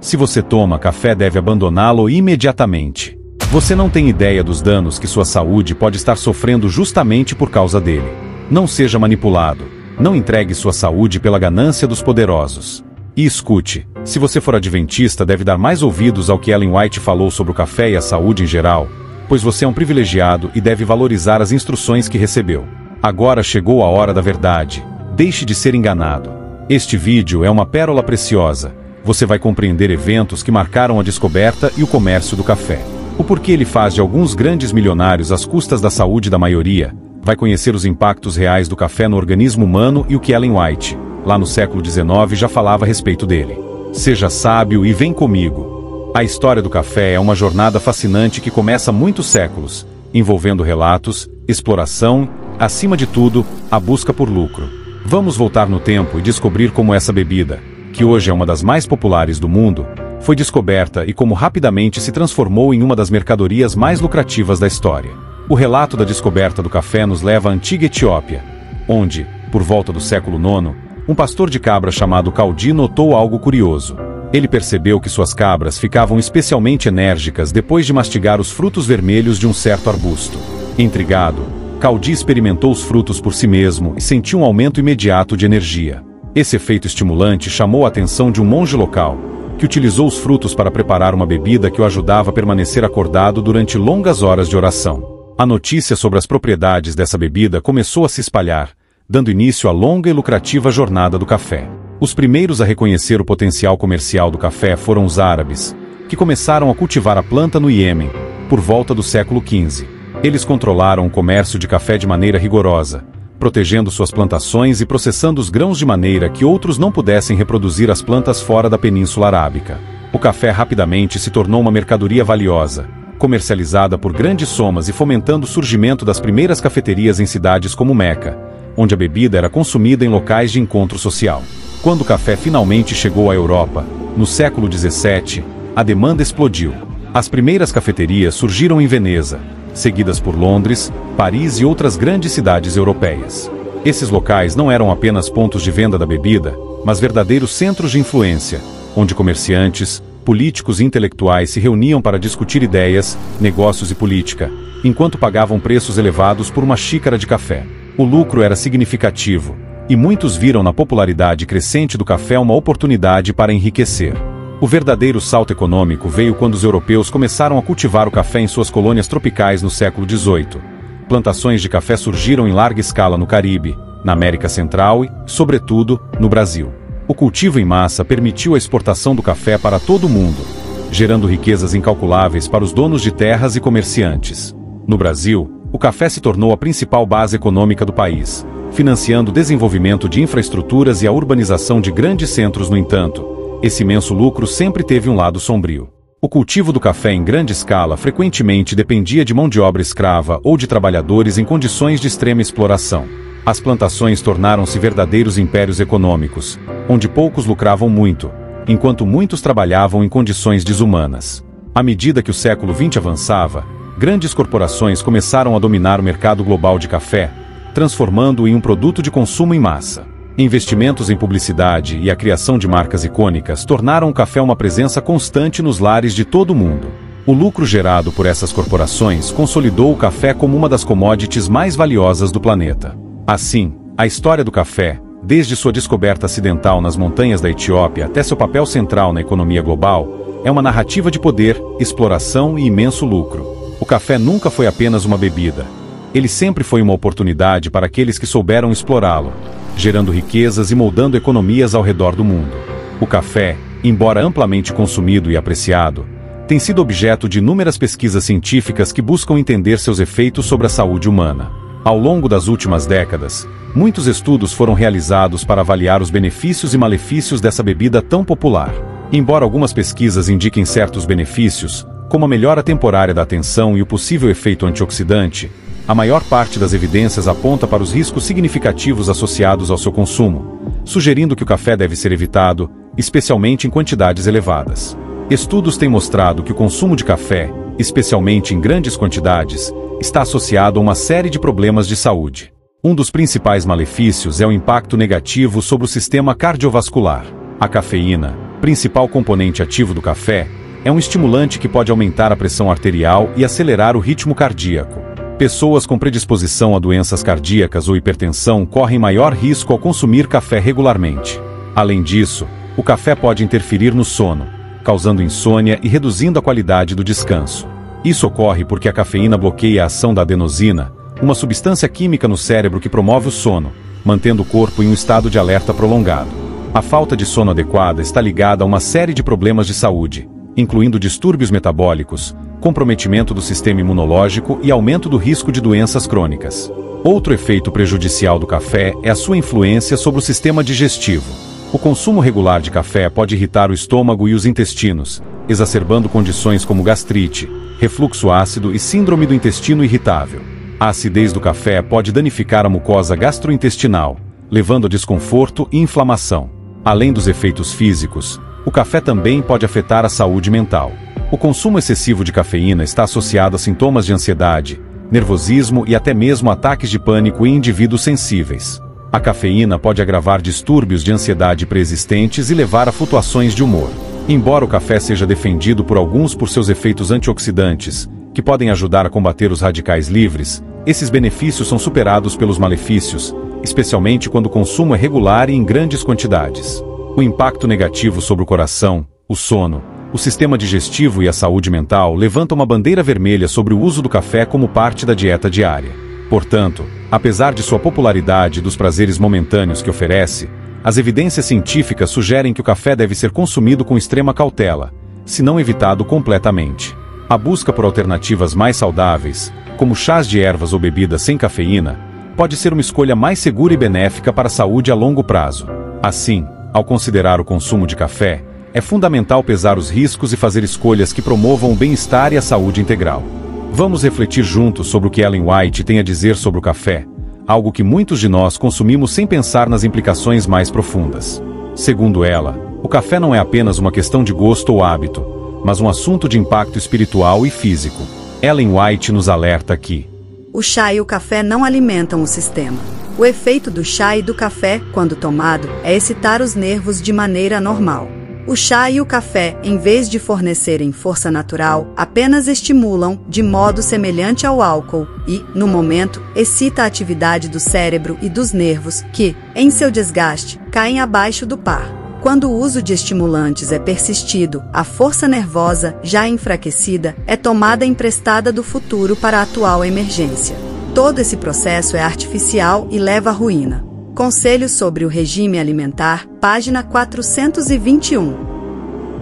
Se você toma café, deve abandoná-lo imediatamente. Você não tem ideia dos danos que sua saúde pode estar sofrendo justamente por causa dele. Não seja manipulado. Não entregue sua saúde pela ganância dos poderosos. E escute, se você for adventista, deve dar mais ouvidos ao que Ellen White falou sobre o café e a saúde em geral, pois você é um privilegiado e deve valorizar as instruções que recebeu. Agora chegou a hora da verdade. Deixe de ser enganado. Este vídeo é uma pérola preciosa. Você vai compreender eventos que marcaram a descoberta e o comércio do café. O porquê ele faz de alguns grandes milionários às custas da saúde da maioria. Vai conhecer os impactos reais do café no organismo humano e o que Ellen White, lá no século XIX, já falava a respeito dele. Seja sábio e vem comigo. A história do café é uma jornada fascinante que começa há muitos séculos, envolvendo relatos, exploração, acima de tudo, a busca por lucro. Vamos voltar no tempo e descobrir como essa bebida, que hoje é uma das mais populares do mundo, foi descoberta e como rapidamente se transformou em uma das mercadorias mais lucrativas da história. O relato da descoberta do café nos leva à antiga Etiópia, onde, por volta do século IX, um pastor de cabras chamado Caldi notou algo curioso. Ele percebeu que suas cabras ficavam especialmente enérgicas depois de mastigar os frutos vermelhos de um certo arbusto. Intrigado, Caldi experimentou os frutos por si mesmo e sentiu um aumento imediato de energia. Esse efeito estimulante chamou a atenção de um monge local, que utilizou os frutos para preparar uma bebida que o ajudava a permanecer acordado durante longas horas de oração. A notícia sobre as propriedades dessa bebida começou a se espalhar, dando início à longa e lucrativa jornada do café. Os primeiros a reconhecer o potencial comercial do café foram os árabes, que começaram a cultivar a planta no Iêmen, por volta do século XV. Eles controlaram o comércio de café de maneira rigorosa, protegendo suas plantações e processando os grãos de maneira que outros não pudessem reproduzir as plantas fora da Península Arábica. O café rapidamente se tornou uma mercadoria valiosa, comercializada por grandes somas e fomentando o surgimento das primeiras cafeterias em cidades como Meca, onde a bebida era consumida em locais de encontro social. Quando o café finalmente chegou à Europa, no século XVII, a demanda explodiu. As primeiras cafeterias surgiram em Veneza, seguidas por Londres, Paris e outras grandes cidades europeias. Esses locais não eram apenas pontos de venda da bebida, mas verdadeiros centros de influência, onde comerciantes, políticos e intelectuais se reuniam para discutir ideias, negócios e política, enquanto pagavam preços elevados por uma xícara de café. O lucro era significativo, e muitos viram na popularidade crescente do café uma oportunidade para enriquecer. O verdadeiro salto econômico veio quando os europeus começaram a cultivar o café em suas colônias tropicais no século XVIII. Plantações de café surgiram em larga escala no Caribe, na América Central e, sobretudo, no Brasil. O cultivo em massa permitiu a exportação do café para todo o mundo, gerando riquezas incalculáveis para os donos de terras e comerciantes. No Brasil, o café se tornou a principal base econômica do país, financiando o desenvolvimento de infraestruturas e a urbanização de grandes centros. No entanto, esse imenso lucro sempre teve um lado sombrio. O cultivo do café em grande escala frequentemente dependia de mão de obra escrava ou de trabalhadores em condições de extrema exploração. As plantações tornaram-se verdadeiros impérios econômicos, onde poucos lucravam muito, enquanto muitos trabalhavam em condições desumanas. À medida que o século XX avançava, grandes corporações começaram a dominar o mercado global de café, transformando-o em um produto de consumo em massa. Investimentos em publicidade e a criação de marcas icônicas tornaram o café uma presença constante nos lares de todo o mundo. O lucro gerado por essas corporações consolidou o café como uma das commodities mais valiosas do planeta. Assim, a história do café, desde sua descoberta acidental nas montanhas da Etiópia até seu papel central na economia global, é uma narrativa de poder, exploração e imenso lucro. O café nunca foi apenas uma bebida. Ele sempre foi uma oportunidade para aqueles que souberam explorá-lo, gerando riquezas e moldando economias ao redor do mundo. O café, embora amplamente consumido e apreciado, tem sido objeto de inúmeras pesquisas científicas que buscam entender seus efeitos sobre a saúde humana. Ao longo das últimas décadas, muitos estudos foram realizados para avaliar os benefícios e malefícios dessa bebida tão popular. Embora algumas pesquisas indiquem certos benefícios, como a melhora temporária da atenção e o possível efeito antioxidante, a maior parte das evidências aponta para os riscos significativos associados ao seu consumo, sugerindo que o café deve ser evitado, especialmente em quantidades elevadas. Estudos têm mostrado que o consumo de café, especialmente em grandes quantidades, está associado a uma série de problemas de saúde. Um dos principais malefícios é o impacto negativo sobre o sistema cardiovascular. A cafeína, principal componente ativo do café, é um estimulante que pode aumentar a pressão arterial e acelerar o ritmo cardíaco. Pessoas com predisposição a doenças cardíacas ou hipertensão correm maior risco ao consumir café regularmente. Além disso, o café pode interferir no sono, causando insônia e reduzindo a qualidade do descanso. Isso ocorre porque a cafeína bloqueia a ação da adenosina, uma substância química no cérebro que promove o sono, mantendo o corpo em um estado de alerta prolongado. A falta de sono adequada está ligada a uma série de problemas de saúde, incluindo distúrbios metabólicos, comprometimento do sistema imunológico e aumento do risco de doenças crônicas. Outro efeito prejudicial do café é a sua influência sobre o sistema digestivo. O consumo regular de café pode irritar o estômago e os intestinos, exacerbando condições como gastrite, refluxo ácido e síndrome do intestino irritável. A acidez do café pode danificar a mucosa gastrointestinal, levando a desconforto e inflamação. Além dos efeitos físicos, o café também pode afetar a saúde mental. O consumo excessivo de cafeína está associado a sintomas de ansiedade, nervosismo e até mesmo ataques de pânico em indivíduos sensíveis. A cafeína pode agravar distúrbios de ansiedade pré-existentes e levar a flutuações de humor. Embora o café seja defendido por alguns por seus efeitos antioxidantes, que podem ajudar a combater os radicais livres, esses benefícios são superados pelos malefícios, especialmente quando o consumo é regular e em grandes quantidades. O impacto negativo sobre o coração, o sono, o sistema digestivo e a saúde mental levanta uma bandeira vermelha sobre o uso do café como parte da dieta diária. Portanto, apesar de sua popularidade e dos prazeres momentâneos que oferece, as evidências científicas sugerem que o café deve ser consumido com extrema cautela, se não evitado completamente. A busca por alternativas mais saudáveis, como chás de ervas ou bebidas sem cafeína, pode ser uma escolha mais segura e benéfica para a saúde a longo prazo. Assim, ao considerar o consumo de café, é fundamental pesar os riscos e fazer escolhas que promovam o bem-estar e a saúde integral. Vamos refletir juntos sobre o que Ellen White tem a dizer sobre o café, algo que muitos de nós consumimos sem pensar nas implicações mais profundas. Segundo ela, o café não é apenas uma questão de gosto ou hábito, mas um assunto de impacto espiritual e físico. Ellen White nos alerta que o chá e o café não alimentam o sistema. O efeito do chá e do café, quando tomado, é excitar os nervos de maneira anormal. O chá e o café, em vez de fornecerem força natural, apenas estimulam, de modo semelhante ao álcool, e, no momento, excita a atividade do cérebro e dos nervos, que, em seu desgaste, caem abaixo do par. Quando o uso de estimulantes é persistido, a força nervosa, já enfraquecida, é tomada emprestada do futuro para a atual emergência. Todo esse processo é artificial e leva à ruína. Conselhos sobre o regime alimentar, página 421.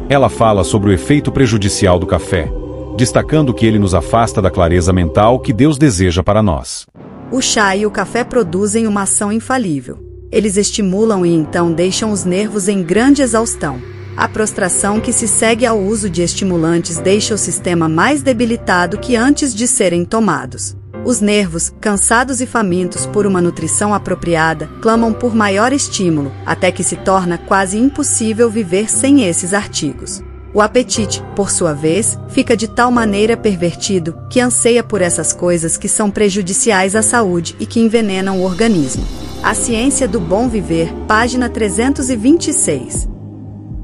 Ela fala sobre o efeito prejudicial do café, destacando que ele nos afasta da clareza mental que Deus deseja para nós. O chá e o café produzem uma ação infalível. Eles estimulam e então deixam os nervos em grande exaustão. A prostração que se segue ao uso de estimulantes deixa o sistema mais debilitado que antes de serem tomados. Os nervos, cansados e famintos por uma nutrição apropriada, clamam por maior estímulo, até que se torna quase impossível viver sem esses artigos. O apetite, por sua vez, fica de tal maneira pervertido que anseia por essas coisas que são prejudiciais à saúde e que envenenam o organismo. A Ciência do Bom Viver, página 326.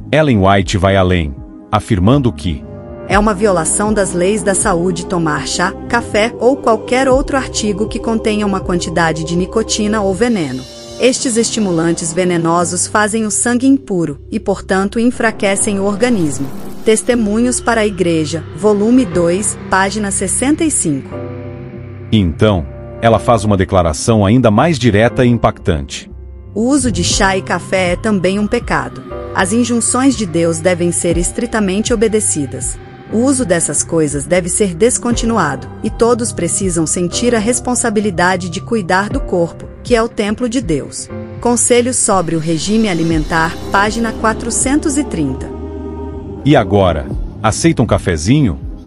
Ellen White vai além, afirmando que é uma violação das leis da saúde tomar chá, café ou qualquer outro artigo que contenha uma quantidade de nicotina ou veneno. Estes estimulantes venenosos fazem o sangue impuro e, portanto, enfraquecem o organismo. Testemunhos para a Igreja, volume 2, página 65. Então, ela faz uma declaração ainda mais direta e impactante. O uso de chá e café é também um pecado. As injunções de Deus devem ser estritamente obedecidas. O uso dessas coisas deve ser descontinuado, e todos precisam sentir a responsabilidade de cuidar do corpo, que é o templo de Deus. Conselhos sobre o regime alimentar, página 430. E agora, aceita um cafezinho?